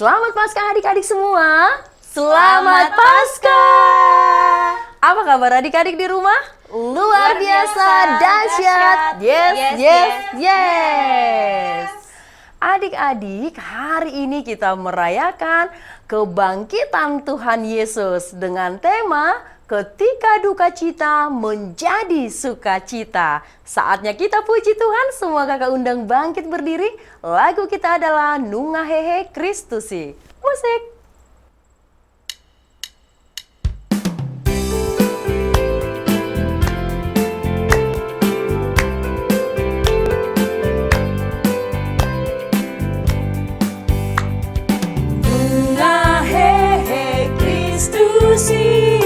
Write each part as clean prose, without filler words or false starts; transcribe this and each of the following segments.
Selamat Paskah adik-adik semua. Selamat Paskah. Apa kabar adik-adik di rumah? Luar biasa, dahsyat. Yes. Adik-adik, hari ini kita merayakan kebangkitan Tuhan Yesus dengan tema ketika duka cita menjadi sukacita. Saatnya kita puji Tuhan, semua kakak undang bangkit berdiri. Lagu kita adalah Nungahehe Kristusi. Musik. Nungahehe Kristusi.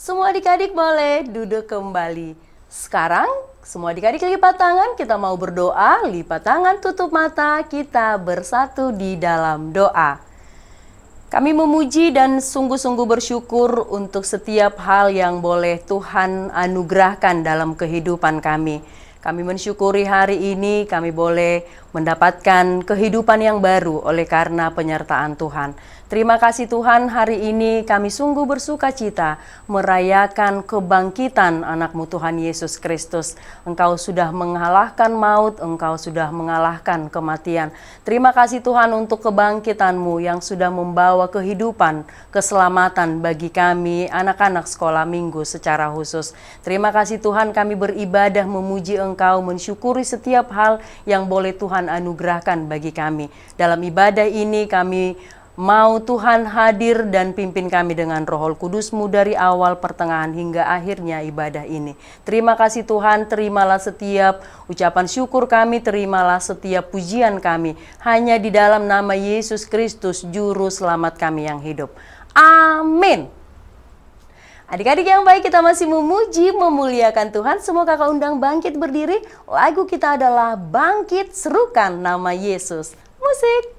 Semua adik-adik boleh duduk kembali. Sekarang semua adik-adik lipat tangan, kita mau berdoa. Lipat tangan, tutup mata, kita bersatu di dalam doa. Kami memuji dan sungguh-sungguh bersyukur untuk setiap hal yang boleh Tuhan anugerahkan dalam kehidupan kami. Kami mensyukuri hari ini kami boleh mendapatkan kehidupan yang baru oleh karena penyertaan Tuhan. Terima kasih Tuhan, hari ini kami sungguh bersuka cita merayakan kebangkitan anak-Mu Tuhan Yesus Kristus. Engkau sudah mengalahkan maut, Engkau sudah mengalahkan kematian. Terima kasih Tuhan untuk kebangkitan-Mu yang sudah membawa kehidupan, keselamatan bagi kami, anak-anak sekolah minggu secara khusus. Terima kasih Tuhan, kami beribadah memuji Engkau, mensyukuri setiap hal yang boleh Tuhan anugerahkan bagi kami. Dalam ibadah ini kami mau Tuhan hadir dan pimpin kami dengan Roh Kudus-Mu dari awal, pertengahan, hingga akhirnya ibadah ini. Terima kasih Tuhan, terimalah setiap ucapan syukur kami, terimalah setiap pujian kami. Hanya di dalam nama Yesus Kristus, Juru Selamat kami yang hidup. Amin. Adik-adik yang baik, kita masih memuji, memuliakan Tuhan. Semua kakak undang bangkit berdiri. Lagu kita adalah Bangkit Serukan Nama Yesus. Musik.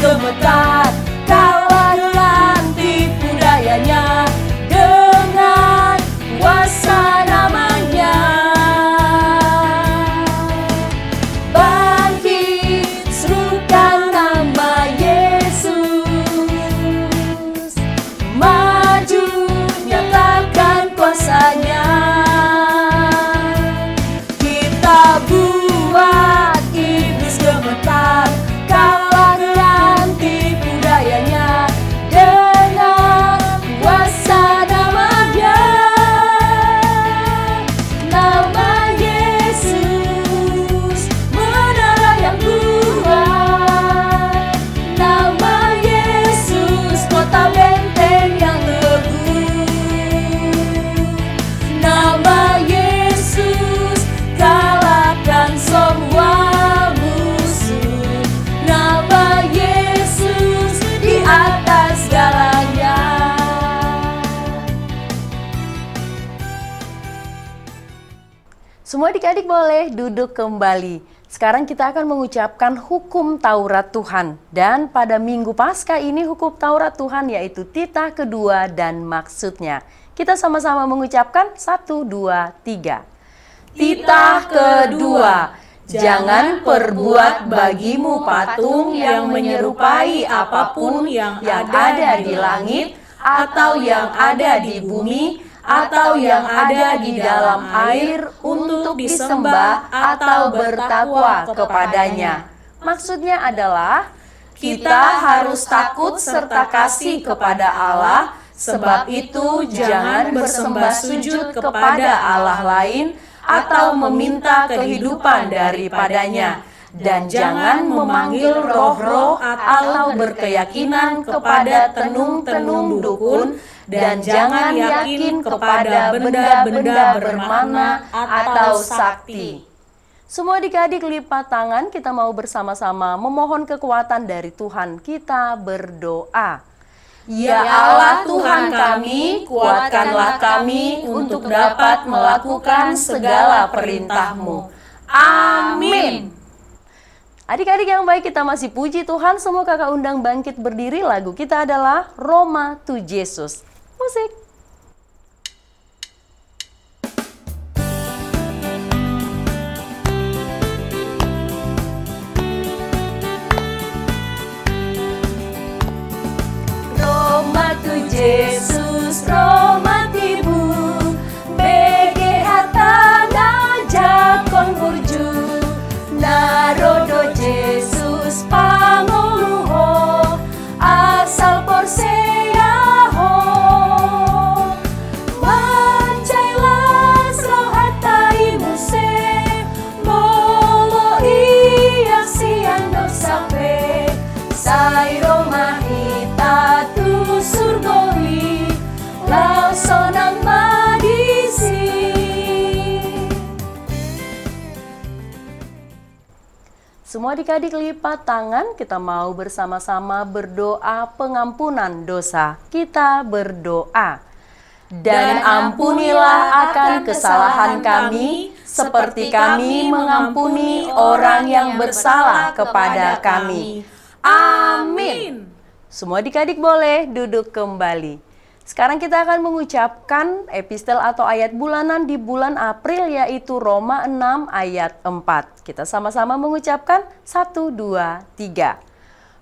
Gemetar, kalah dengan tipu dayanya, dengan kuasa namanya. Bangkit, serukan nama Yesus. Maju, nyatakan kuasanya. Kita buat iblis gemetar, kalah dengan tipu dayanya, dengan kuasa namanya. Nama Yesus, menara yang kuat. Nama Yesus, kota benteng yang teguh. Nama Yesus, kalahkan semua musuh. Nama Yesus di atas segalanya. Semua adik-adik boleh duduk kembali. Sekarang kita akan mengucapkan hukum Taurat Tuhan. Dan pada Minggu Paskah ini hukum Taurat Tuhan yaitu titah kedua dan maksudnya. Kita sama-sama mengucapkan 1, 2, 3. Titah kedua. Jangan perbuat bagimu patung yang menyerupai apapun yang ada di langit, atau yang ada di bumi, atau yang ada di dalam air untuk disembah atau bertakwa kepadanya. Maksudnya adalah kita harus takut serta kasih kepada Allah, sebab itu jangan bersembah sujud kepada Allah lain atau meminta kehidupan daripadanya. Dan jangan memanggil roh-roh atau berkeyakinan kepada tenung-tenung dukun, dan jangan yakin kepada benda-benda bermana atau sakti. Semua adik-adik lipat tangan, kita mau bersama-sama memohon kekuatan dari Tuhan. Kita berdoa. Ya Allah Tuhan kami, kuatkanlah kami untuk dapat melakukan segala perintah-Mu. Amin. Adik-adik yang baik, kita masih puji Tuhan. Semua kakak undang bangkit berdiri. Lagu kita adalah Roma to Jesus. Musik. Roma to Jesus, Roma tibu, bege hatana jakon burju, narodo Jesus panguluho, asal porseyaho, mancailas rohatai muse, molo iya siando sape, sai Roma hita tu surgoi, lau sonang madisi. Semua adik-adik lipat tangan, kita mau bersama-sama berdoa pengampunan dosa. Kita berdoa. Dan ampunilah akan kesalahan kami, seperti kami mengampuni orang yang bersalah kepada kami. Amin. Semua adik-adik boleh duduk kembali. Sekarang kita akan mengucapkan epistel atau ayat bulanan di bulan April, yaitu Roma 6 ayat 4. Kita sama-sama mengucapkan 1, 2, 3.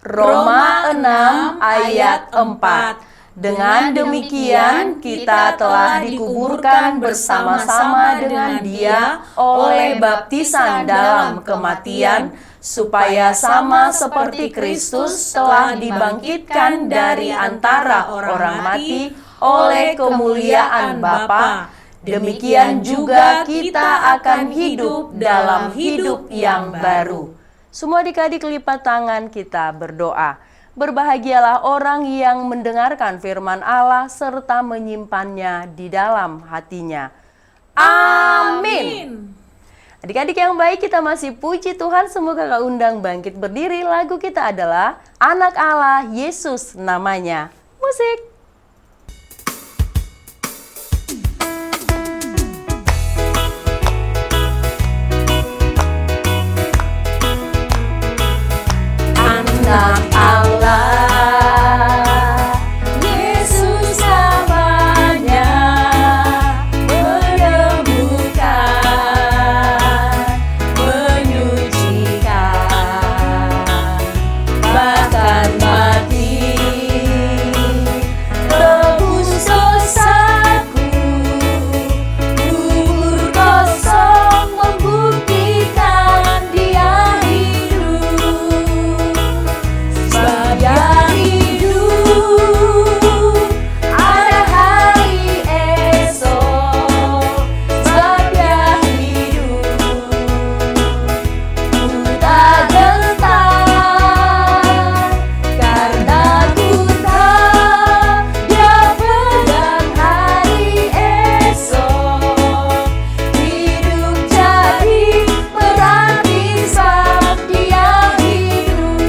Roma 6 ayat 4. Dengan demikian kita telah dikuburkan bersama-sama dengan Dia oleh baptisan dalam kematian, supaya sama seperti Kristus telah dibangkitkan dari antara orang mati oleh kemuliaan Bapa. Demikian juga kita akan hidup dalam hidup yang baru. Semua adik-adik lipat tangan, kita berdoa. Berbahagialah orang yang mendengarkan firman Allah serta menyimpannya di dalam hatinya. Amin. Adik-adik yang baik, kita masih puji Tuhan. Semoga kakak undang bangkit berdiri. Lagu kita adalah Anak Allah, Yesus namanya. Musik. Anak Allah, Yesus namanya, menyembuhkan, menyucikan, bahkan mati, tebus dosaku, kubur kosong membuktikan Dia hidup. Dia hidup, ada hari esok, sebab Dia hidup. Ku tak gentar, karena ku tahu Dia pegang hari esok. Hidup jadi berarti sebab Dia hidup.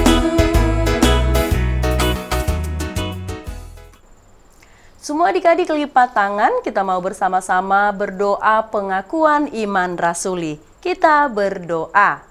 Semua adik-adik lipat tangan, kita mau bersama-sama berdoa pengakuan iman rasuli. Kita berdoa.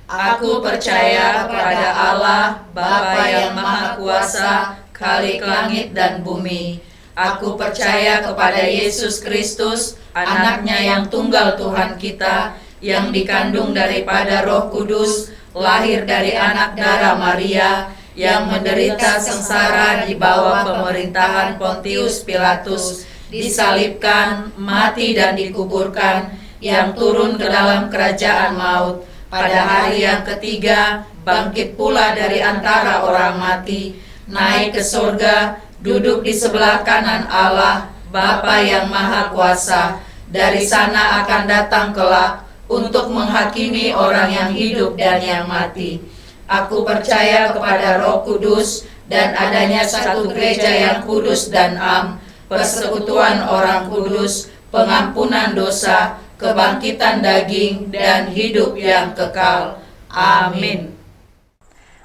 Aku percaya kepada Allah, Bapa yang Maha Kuasa, Khalik langit dan bumi. Aku percaya kepada Yesus Kristus, Anaknya yang tunggal Tuhan kita, yang dikandung daripada Roh Kudus, lahir dari anak darah Maria, yang menderita sengsara di bawah pemerintahan Pontius Pilatus, disalibkan, mati dan dikuburkan, yang turun ke dalam kerajaan maut. Pada hari yang ketiga, bangkit pula dari antara orang mati, naik ke surga, duduk di sebelah kanan Allah, Bapa yang Maha Kuasa. Dari sana akan datang kelak untuk menghakimi orang yang hidup dan yang mati. Aku percaya kepada Roh Kudus dan adanya satu gereja yang kudus dan am, persekutuan orang kudus, pengampunan dosa, kebangkitan daging, dan hidup yang kekal. Amin.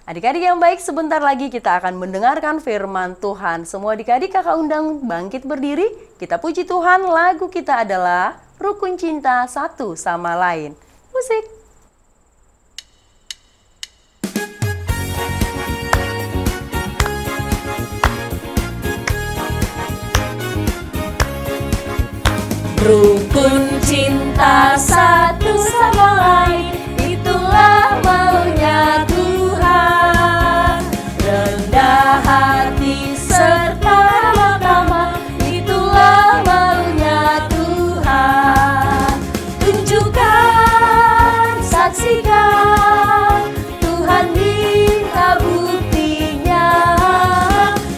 Adik-adik yang baik, sebentar lagi kita akan mendengarkan firman Tuhan. Semua adik-adik kakak undang bangkit berdiri. Kita puji Tuhan, lagu kita adalah Rukun Cinta Satu Sama Lain. Musik. Rukun cinta satu sama lain, itulah maunya Tuhan. Rendah hati serta ramah, itulah maunya Tuhan. Tunjukkan, saksikan, Tuhan minta buktinya.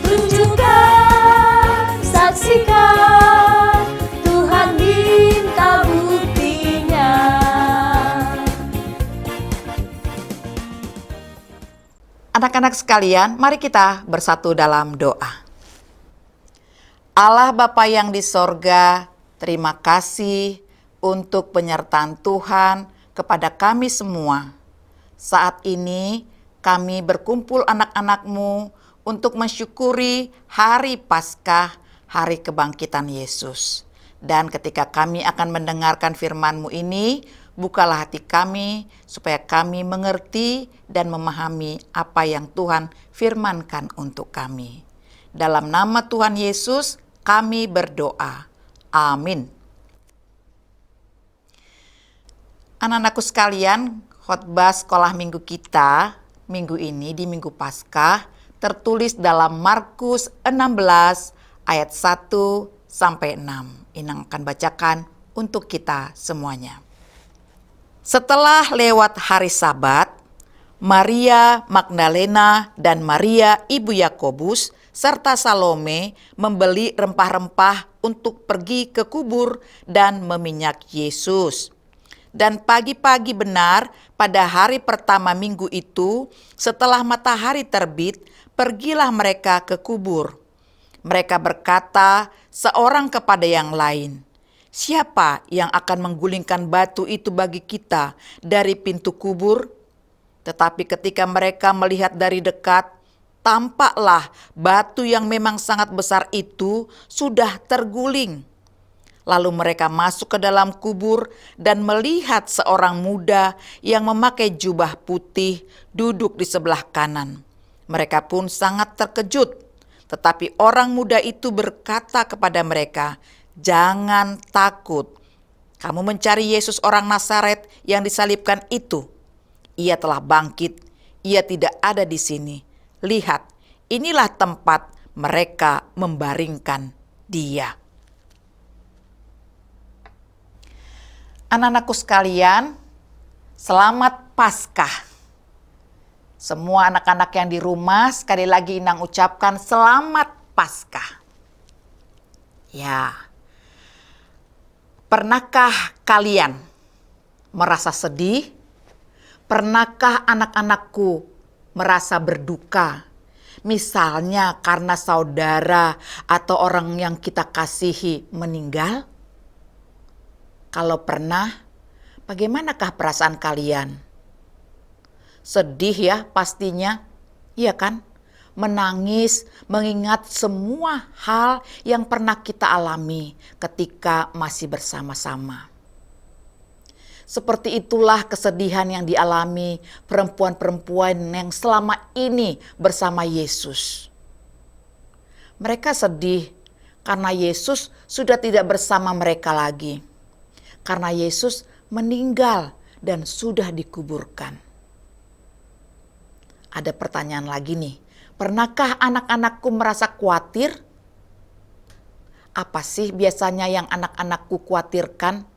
Tunjukkan, saksikan, Tuhan minta buktinya. Anak-anak sekalian, mari kita bersatu dalam doa. Allah Bapa yang di sorga, terima kasih untuk penyertaan Tuhan kepada kami semua. Saat ini kami berkumpul anak-anak-Mu untuk mensyukuri hari Paskah, hari kebangkitan Yesus. Dan ketika kami akan mendengarkan firman-Mu ini, bukalah hati kami supaya kami mengerti dan memahami apa yang Tuhan firmankan untuk kami. Dalam nama Tuhan Yesus kami berdoa. Amin. Anak-anakku sekalian, khotbah sekolah minggu kita minggu ini di Minggu Paskah tertulis dalam Markus 16 ayat 1 sampai 6. Ini akan bacakan untuk kita semuanya. Setelah lewat hari Sabat, Maria Magdalena dan Maria ibu Yakobus serta Salome membeli rempah-rempah untuk pergi ke kubur dan meminyak Yesus. Dan pagi-pagi benar pada hari pertama minggu itu, setelah matahari terbit, pergilah mereka ke kubur. Mereka berkata seorang kepada yang lain, "Siapa yang akan menggulingkan batu itu bagi kita dari pintu kubur?" Tetapi ketika mereka melihat dari dekat, tampaklah batu yang memang sangat besar itu sudah terguling. Lalu mereka masuk ke dalam kubur dan melihat seorang muda yang memakai jubah putih duduk di sebelah kanan. Mereka pun sangat terkejut. Tetapi orang muda itu berkata kepada mereka, "Jangan takut. Kamu mencari Yesus orang Nazaret yang disalibkan itu. Ia telah bangkit. Ia tidak ada di sini. Lihat, inilah tempat mereka membaringkan dia." Anak-anakku sekalian, selamat Paskah. Semua anak-anak yang di rumah, sekali lagi Inang ucapkan selamat Paskah. Ya, pernahkah kalian merasa sedih? Pernahkah anak-anakku merasa berduka? Misalnya karena saudara atau orang yang kita kasihi meninggal? Kalau pernah, bagaimanakah perasaan kalian? Sedih ya pastinya, iya kan? Menangis, mengingat semua hal yang pernah kita alami ketika masih bersama-sama. Seperti itulah kesedihan yang dialami perempuan-perempuan yang selama ini bersama Yesus. Mereka sedih karena Yesus sudah tidak bersama mereka lagi. Karena Yesus meninggal dan sudah dikuburkan. Ada pertanyaan lagi nih, pernahkah anak-anakku merasa khawatir? Apa sih biasanya yang anak-anakku khawatirkan?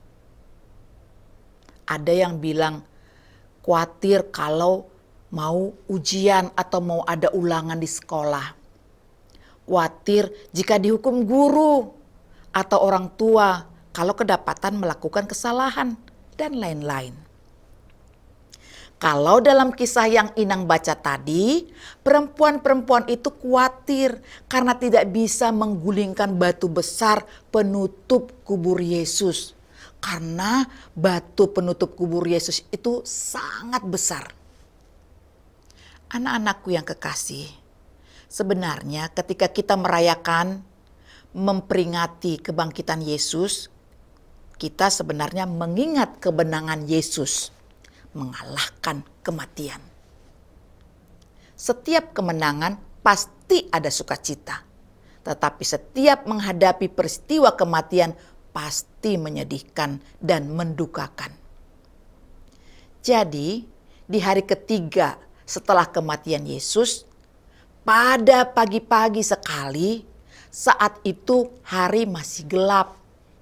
Ada yang bilang khawatir kalau mau ujian atau mau ada ulangan di sekolah. Khawatir jika dihukum guru atau orang tua kalau kedapatan melakukan kesalahan dan lain-lain. Kalau dalam kisah yang Inang baca tadi, perempuan-perempuan itu khawatir karena tidak bisa menggulingkan batu besar penutup kubur Yesus. Karena batu penutup kubur Yesus itu sangat besar. Anak-anakku yang kekasih, sebenarnya ketika kita merayakan, memperingati kebangkitan Yesus, kita sebenarnya mengingat kemenangan Yesus mengalahkan kematian. Setiap kemenangan pasti ada sukacita, tetapi setiap menghadapi peristiwa kematian pasti menyedihkan dan mendukakan. Jadi, di hari ketiga setelah kematian Yesus, pada pagi-pagi sekali, saat itu hari masih gelap,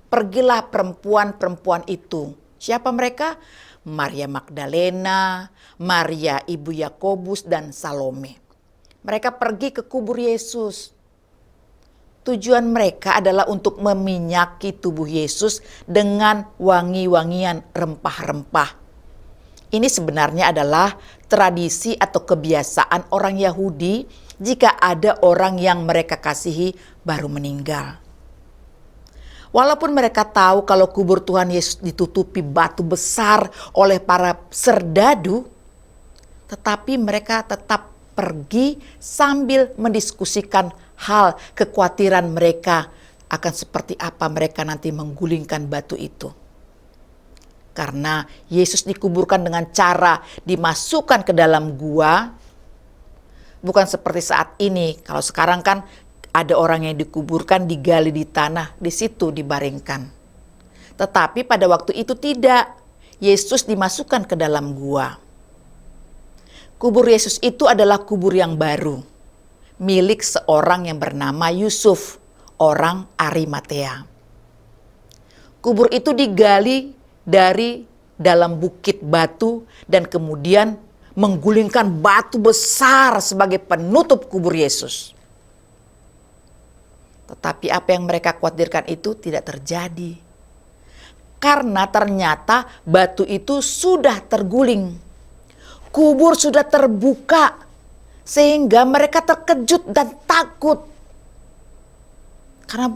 pergilah perempuan-perempuan itu. Siapa mereka? Maria Magdalena, Maria ibu Yakobus, dan Salome. Mereka pergi ke kubur Yesus. Tujuan mereka adalah untuk meminyaki tubuh Yesus dengan wangi-wangian rempah-rempah. Ini sebenarnya adalah tradisi atau kebiasaan orang Yahudi jika ada orang yang mereka kasihi baru meninggal. Walaupun mereka tahu kalau kubur Tuhan Yesus ditutupi batu besar oleh para serdadu, tetapi mereka tetap pergi sambil mendiskusikan hal kekhawatiran mereka akan seperti apa mereka nanti menggulingkan batu itu. Karena Yesus dikuburkan dengan cara dimasukkan ke dalam gua, bukan seperti saat ini. Kalau sekarang kan ada orang yang dikuburkan digali di tanah, di situ dibaringkan. Tetapi pada waktu itu tidak. Yesus dimasukkan ke dalam gua. Kubur Yesus itu adalah kubur yang baru, milik seorang yang bernama Yusuf, orang Arimatea. Kubur itu digali dari dalam bukit batu dan kemudian menggulingkan batu besar sebagai penutup kubur Yesus. Tetapi apa yang mereka khawatirkan itu tidak terjadi. Karena ternyata batu itu sudah terguling. Kubur sudah terbuka. Sehingga mereka terkejut dan takut. Karena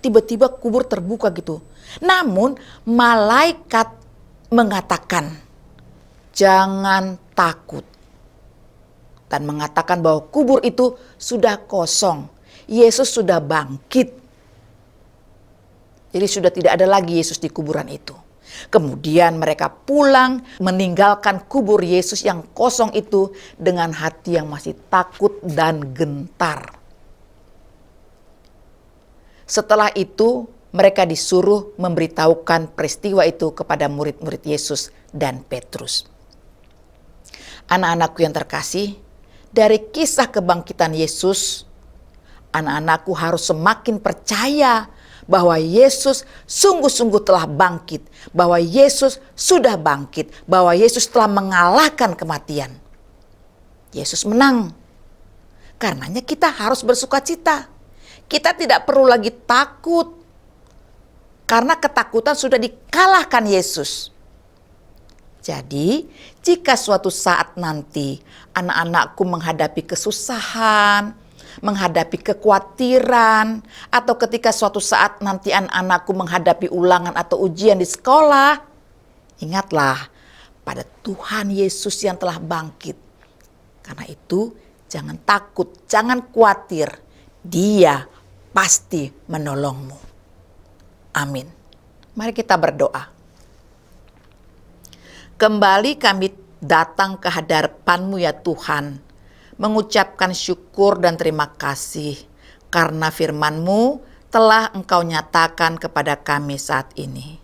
tiba-tiba kubur terbuka gitu. Namun malaikat mengatakan, jangan takut. Dan mengatakan bahwa kubur itu sudah kosong. Yesus sudah bangkit. Jadi sudah tidak ada lagi Yesus di kuburan itu. Kemudian mereka pulang meninggalkan kubur Yesus yang kosong itu dengan hati yang masih takut dan gentar. Setelah itu mereka disuruh memberitahukan peristiwa itu kepada murid-murid Yesus dan Petrus. Anak-anakku yang terkasih, dari kisah kebangkitan Yesus, anak-anakku harus semakin percaya bahwa Yesus sungguh-sungguh telah bangkit, bahwa Yesus sudah bangkit, bahwa Yesus telah mengalahkan kematian. Yesus menang. Karenanya kita harus bersukacita. Kita tidak perlu lagi takut, karena ketakutan sudah dikalahkan Yesus. Jadi, jika suatu saat nanti anak-anakku menghadapi kesusahan, menghadapi kekhawatiran, atau ketika suatu saat nanti anak-anakku menghadapi ulangan atau ujian di sekolah, ingatlah pada Tuhan Yesus yang telah bangkit. Karena itu jangan takut, jangan khawatir, Dia pasti menolongmu. Amin. Mari kita berdoa. Kembali kami datang ke hadapan-Mu ya Tuhan, mengucapkan syukur dan terima kasih karena firman-Mu telah Engkau nyatakan kepada kami saat ini.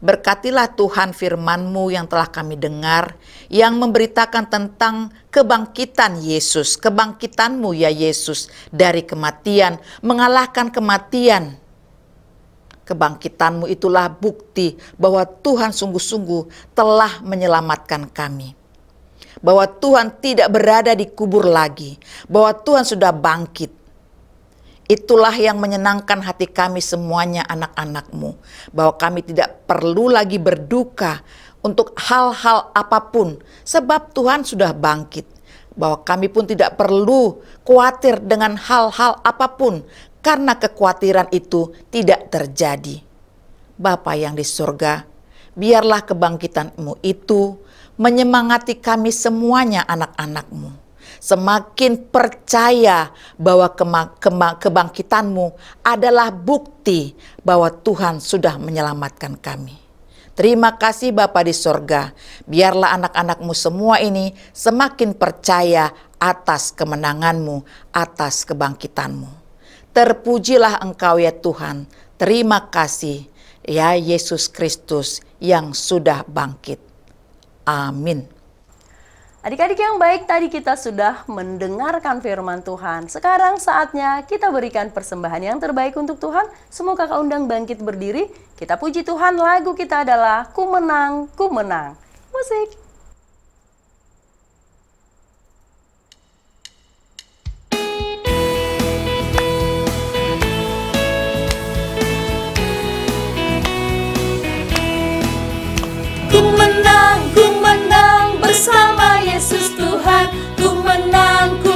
Berkatilah Tuhan firman-Mu yang telah kami dengar, yang memberitakan tentang kebangkitan Yesus, kebangkitan-Mu ya Yesus dari kematian, mengalahkan kematian. Kebangkitan-Mu itulah bukti bahwa Tuhan sungguh-sungguh telah menyelamatkan kami. Bahwa Tuhan tidak berada di kubur lagi, bahwa Tuhan sudah bangkit. Itulah yang menyenangkan hati kami semuanya anak-anak-Mu, bahwa kami tidak perlu lagi berduka untuk hal-hal apapun, sebab Tuhan sudah bangkit. Bahwa kami pun tidak perlu khawatir dengan hal-hal apapun, karena kekhawatiran itu tidak terjadi. Bapa yang di surga, biarlah kebangkitan-Mu itu menyemangati kami semuanya anak-anak-Mu. Semakin percaya bahwa kebangkitan-Mu adalah bukti bahwa Tuhan sudah menyelamatkan kami. Terima kasih Bapa di sorga, biarlah anak-anak-Mu semua ini semakin percaya atas kemenangan-Mu, atas kebangkitan-Mu. Terpujilah Engkau ya Tuhan, terima kasih ya Yesus Kristus yang sudah bangkit. Amin. Adik-adik yang baik, tadi kita sudah mendengarkan firman Tuhan. Sekarang saatnya kita berikan persembahan yang terbaik untuk Tuhan. Semoga Kak Undang bangkit berdiri. Kita puji Tuhan, lagu kita adalah Ku Menang, Ku Menang. Musik. Ku menang bersama Yesus Tuhan. Ku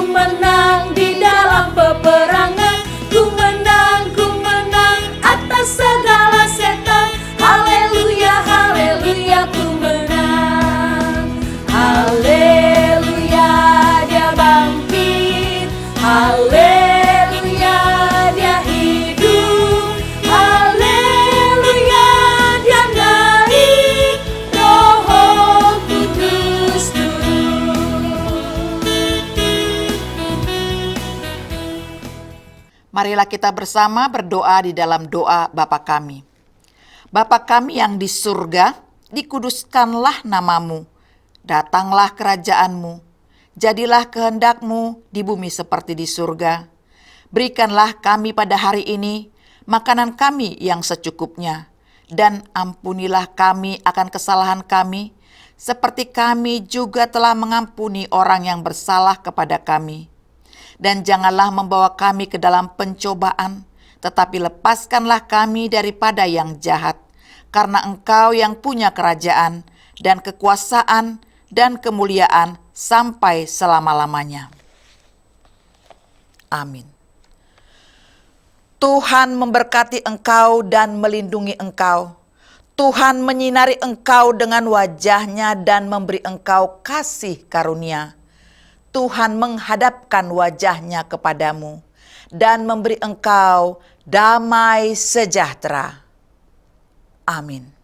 menang di dalam peperangan. Ku menang atas segala setan. Haleluya, haleluya, ku menang. Haleluya, dia bangkit. Haleluya, dia hidup. Haleluya, dia naik. Roh Kudus Marilah kita bersama berdoa di dalam doa Bapa kami. Bapa kami yang di surga, dikuduskanlah nama-Mu. Datanglah kerajaan-Mu. Jadilah kehendak-Mu di bumi seperti di surga. Berikanlah kami pada hari ini makanan kami yang secukupnya. Dan ampunilah kami akan kesalahan kami, seperti kami juga telah mengampuni orang yang bersalah kepada kami. Dan janganlah membawa kami ke dalam pencobaan, tetapi lepaskanlah kami daripada yang jahat. Karena Engkau yang punya kerajaan dan kekuasaan dan kemuliaan sampai selama-lamanya. Amin. Tuhan memberkati engkau dan melindungi engkau. Tuhan menyinari engkau dengan wajah-Nya dan memberi engkau kasih karunia. Tuhan menghadapkan wajah-Nya kepadamu dan memberi engkau damai sejahtera. Amin.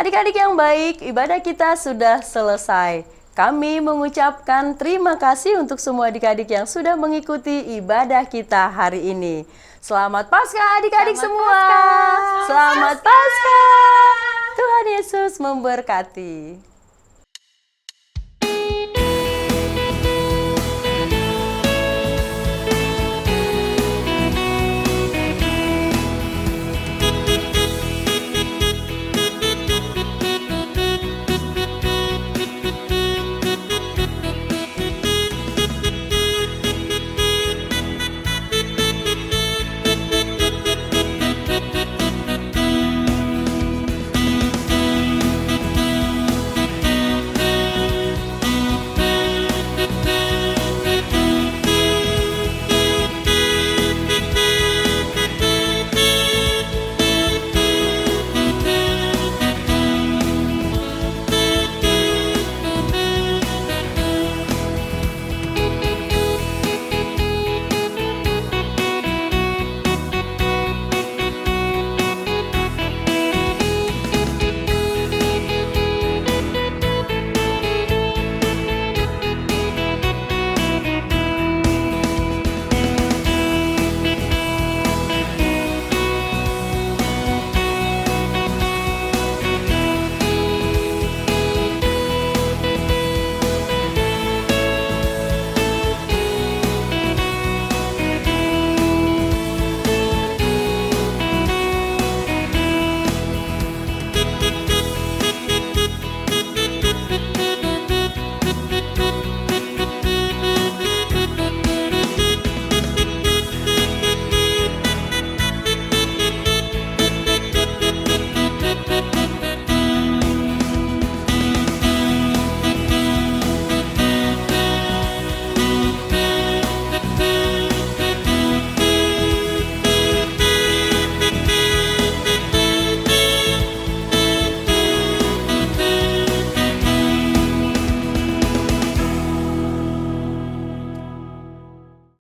Adik-adik yang baik, ibadah kita sudah selesai. Kami mengucapkan terima kasih untuk semua adik-adik yang sudah mengikuti ibadah kita hari ini. Selamat Paskah adik-adik semua. Selamat Paskah. Tuhan Yesus memberkati.